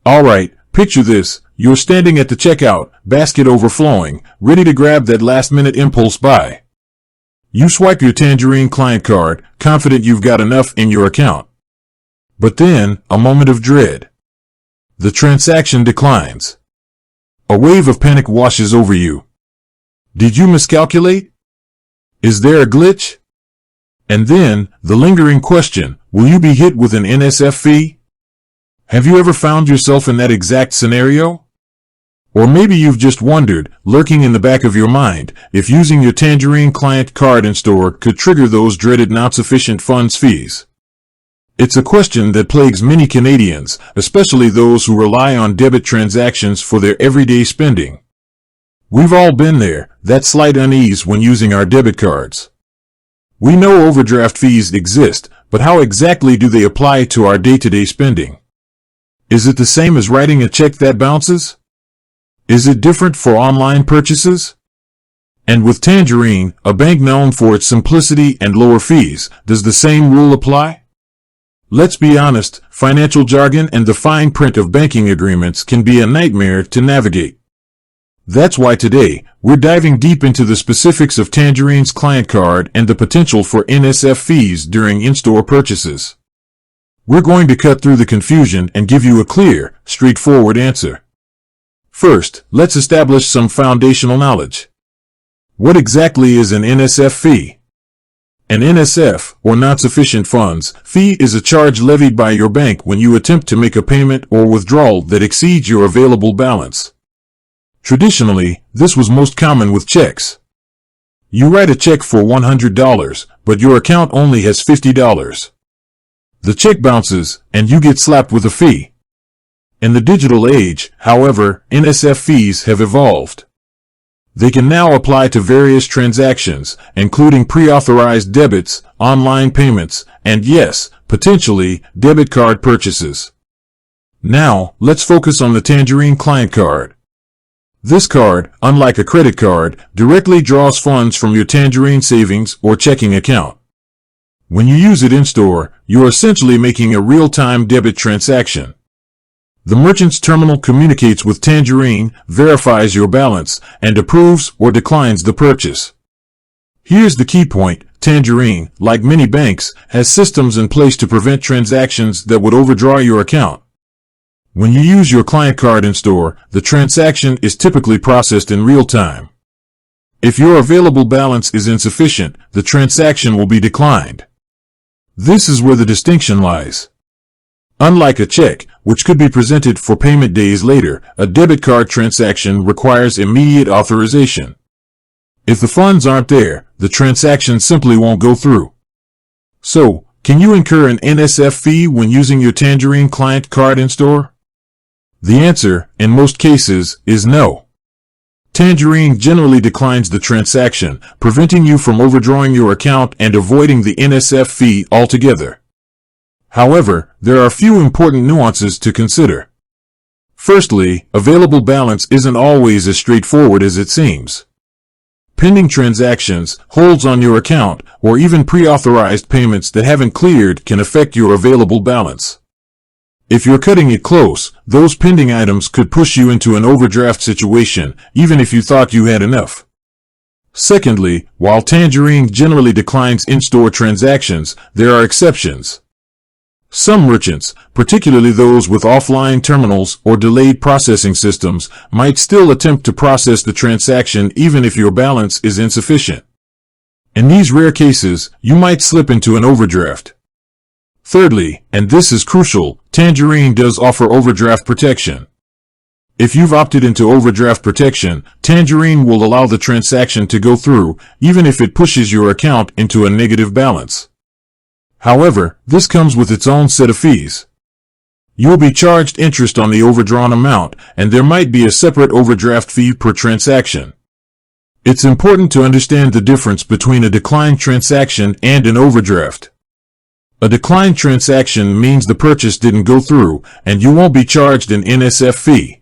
Alright, picture this. You're standing at the checkout, basket overflowing, ready to grab that last-minute impulse buy. You swipe your Tangerine client card, confident you've got enough in your account. But then, a moment of dread. The transaction declines. A wave of panic washes over you. Did you miscalculate? Is there a glitch? And then, the lingering question, will you be hit with an NSF fee? Have you ever found yourself in that exact scenario? Or maybe you've just wondered, lurking in the back of your mind, if using your Tangerine client card in store could trigger those dreaded not-sufficient funds fees. It's a question that plagues many Canadians, especially those who rely on debit transactions for their everyday spending. We've all been there, that slight unease when using our debit cards. We know overdraft fees exist, but how exactly do they apply to our day-to-day spending? Is it the same as writing a check that bounces? Is it different for online purchases? And with Tangerine, a bank known for its simplicity and lower fees, does the same rule apply? Let's be honest, financial jargon and the fine print of banking agreements can be a nightmare to navigate. That's why today, we're diving deep into the specifics of Tangerine's client card and the potential for NSF fees during in-store purchases. We're going to cut through the confusion and give you a clear, straightforward answer. First, let's establish some foundational knowledge. What exactly is an NSF fee? An NSF, or non-sufficient funds, fee is a charge levied by your bank when you attempt to make a payment or withdrawal that exceeds your available balance. Traditionally, this was most common with checks. You write a check for $100, but your account only has $50. The check bounces, and you get slapped with a fee. In the digital age, however, NSF fees have evolved. They can now apply to various transactions, including pre-authorized debits, online payments, and yes, potentially, debit card purchases. Now, let's focus on the Tangerine client card. This card, unlike a credit card, directly draws funds from your Tangerine savings or checking account. When you use it in-store, you're essentially making a real-time debit transaction. The merchant's terminal communicates with Tangerine, verifies your balance, and approves or declines the purchase. Here's the key point. Tangerine, like many banks, has systems in place to prevent transactions that would overdraw your account. When you use your client card in store, the transaction is typically processed in real time. If your available balance is insufficient, the transaction will be declined. This is where the distinction lies. Unlike a check, which could be presented for payment days later, a debit card transaction requires immediate authorization. If the funds aren't there, the transaction simply won't go through. So, can you incur an NSF fee when using your Tangerine client card in store? The answer, in most cases, is no. Tangerine generally declines the transaction, preventing you from overdrawing your account and avoiding the NSF fee altogether. However, there are a few important nuances to consider. Firstly, available balance isn't always as straightforward as it seems. Pending transactions, holds on your account, or even pre-authorized payments that haven't cleared can affect your available balance. If you're cutting it close, those pending items could push you into an overdraft situation, even if you thought you had enough. Secondly, while Tangerine generally declines in-store transactions, there are exceptions. Some merchants, particularly those with offline terminals or delayed processing systems, might still attempt to process the transaction even if your balance is insufficient. In these rare cases, you might slip into an overdraft. Thirdly, and this is crucial, Tangerine does offer overdraft protection. If you've opted into overdraft protection, Tangerine will allow the transaction to go through, even if it pushes your account into a negative balance. However, this comes with its own set of fees. You'll be charged interest on the overdrawn amount, and there might be a separate overdraft fee per transaction. It's important to understand the difference between a declined transaction and an overdraft. A declined transaction means the purchase didn't go through, and you won't be charged an NSF fee.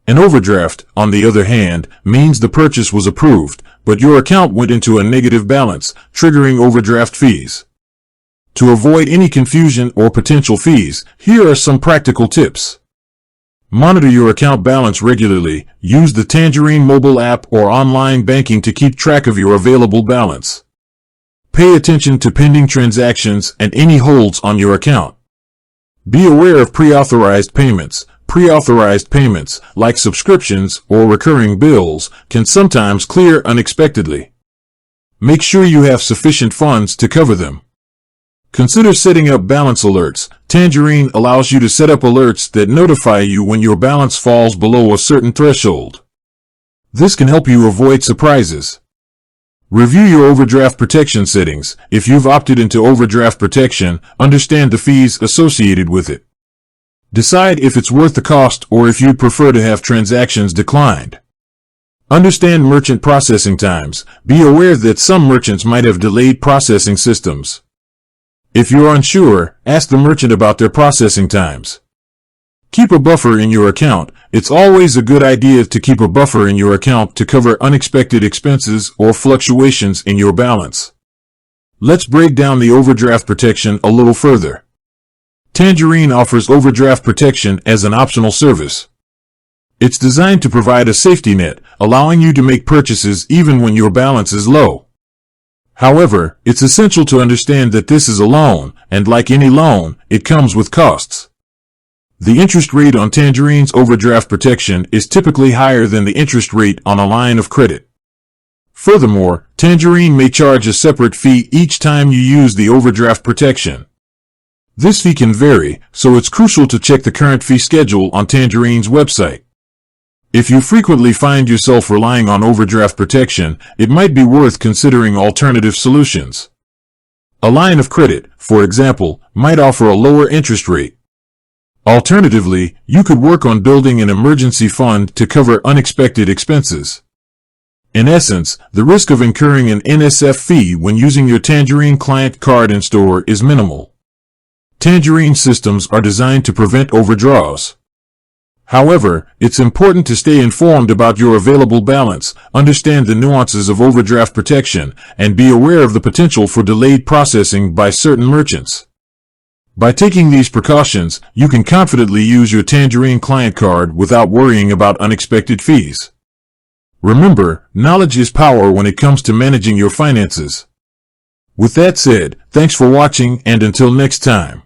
An overdraft, on the other hand, means the purchase was approved, but your account went into a negative balance, triggering overdraft fees. To avoid any confusion or potential fees, here are some practical tips. Monitor your account balance regularly. Use the Tangerine mobile app or online banking to keep track of your available balance. Pay attention to pending transactions and any holds on your account. Be aware of pre-authorized payments. Pre-authorized payments, like subscriptions or recurring bills, can sometimes clear unexpectedly. Make sure you have sufficient funds to cover them. Consider setting up balance alerts. Tangerine allows you to set up alerts that notify you when your balance falls below a certain threshold. This can help you avoid surprises. Review your overdraft protection settings. If you've opted into overdraft protection, understand the fees associated with it. Decide if it's worth the cost or if you'd prefer to have transactions declined. Understand merchant processing times. Be aware that some merchants might have delayed processing systems. If you're unsure, ask the merchant about their processing times. Keep a buffer in your account. It's always a good idea to keep a buffer in your account to cover unexpected expenses or fluctuations in your balance. Let's break down the overdraft protection a little further. Tangerine offers overdraft protection as an optional service. It's designed to provide a safety net, allowing you to make purchases even when your balance is low. However, it's essential to understand that this is a loan, and like any loan, it comes with costs. The interest rate on Tangerine's overdraft protection is typically higher than the interest rate on a line of credit. Furthermore, Tangerine may charge a separate fee each time you use the overdraft protection. This fee can vary, so it's crucial to check the current fee schedule on Tangerine's website. If you frequently find yourself relying on overdraft protection, it might be worth considering alternative solutions. A line of credit, for example, might offer a lower interest rate. Alternatively, you could work on building an emergency fund to cover unexpected expenses. In essence, the risk of incurring an NSF fee when using your Tangerine client card in store is minimal. Tangerine systems are designed to prevent overdraws. However, it's important to stay informed about your available balance, understand the nuances of overdraft protection, and be aware of the potential for delayed processing by certain merchants. By taking these precautions, you can confidently use your Tangerine client card without worrying about unexpected fees. Remember, knowledge is power when it comes to managing your finances. With that said, thanks for watching, and until next time.